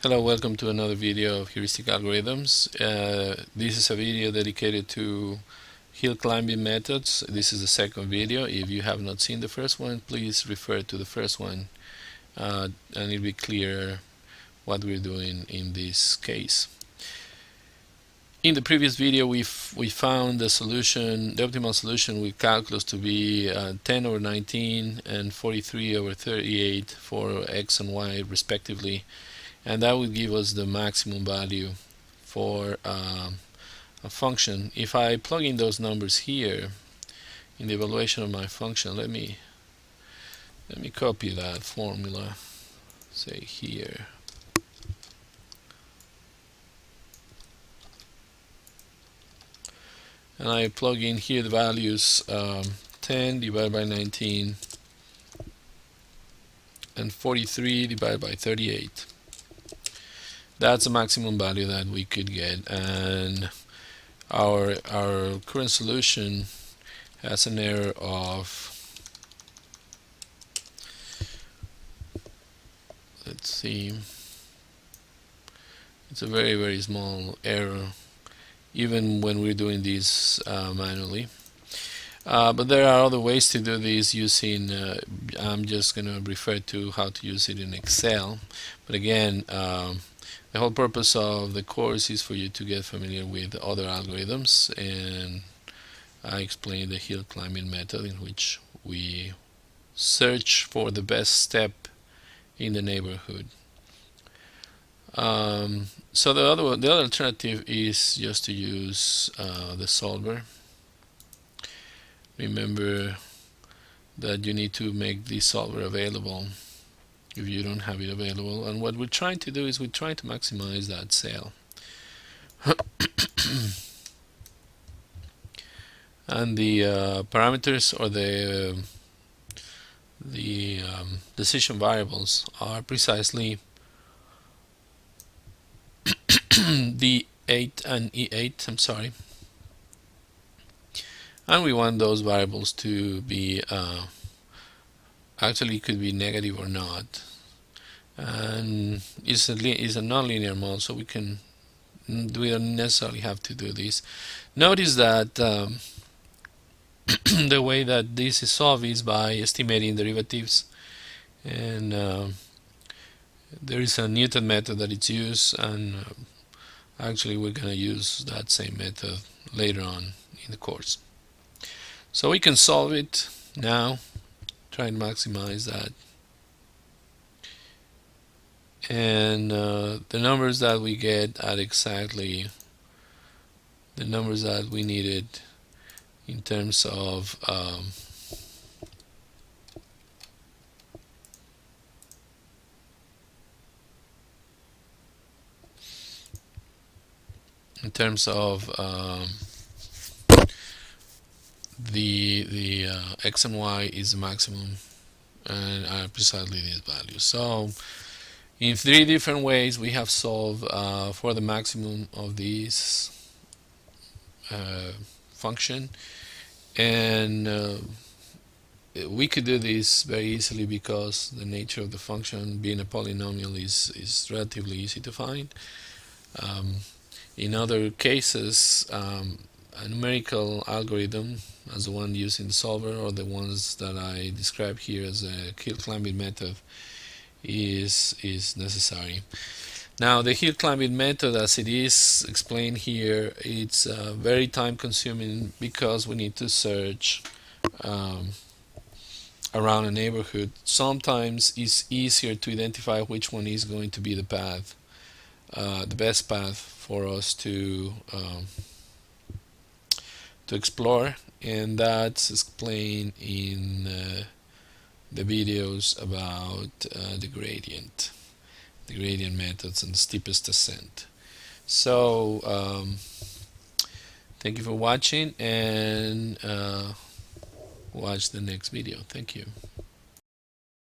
Hello, welcome to another video of heuristic algorithms. This is a video dedicated to hill climbing methods. This is the second video. If you have not seen the first one, please refer to the first one and it'll be clear what we're doing in this case. In the previous video we found the solution, the optimal solution with calculus to be 10 over 19 and 43 over 38 for x and y respectively, and that would give us the maximum value for a function. If I plug in those numbers here in the evaluation of my function, let me copy that formula, say here, and I plug in here the values 10 divided by 19 and 43 divided by 38. That's the maximum value that we could get, and our current solution has an error of, let's see, it's a very small error even when we're doing this manually. But there are other ways to do this using, I'm just going to refer to how to use it in Excel. But again, the whole purpose of the course is for you to get familiar with other algorithms, and I explain the hill climbing method in which we search for the best step in the neighborhood. So the other alternative is just to use the solver. Remember that you need to make the solver available if you don't have it available, and what we're trying to do is we're trying to maximize that cell. And the parameters, or the decision variables, are precisely D8 and E8, I'm sorry, and we want those variables to be actually could be negative or not, and it's a nonlinear model, so we don't necessarily have to do this. Notice that the way that this is solved is by estimating derivatives, and there is a Newton method that it's used, and actually we're going to use that same method later on in the course. So we can solve it now, try and maximize that, and the numbers that we get are exactly the numbers that we needed in terms of the x and y is the maximum, and are precisely these values. So in 3 different ways we have solved for the maximum of these function, and we could do this very easily because the nature of the function, being a polynomial, is relatively easy to find. In other cases, a numerical algorithm as the one used in the solver, or the ones that I describe here as a hill climbing method, is necessary. Now the hill climbing method, as it is explained here, it's very time consuming because we need to search around a neighborhood. Sometimes it's easier to identify which one is going to be the path, the best path for us to explore, and that's explained in the videos about the gradient methods and the steepest ascent. So thank you for watching, and watch the next video. Thank you.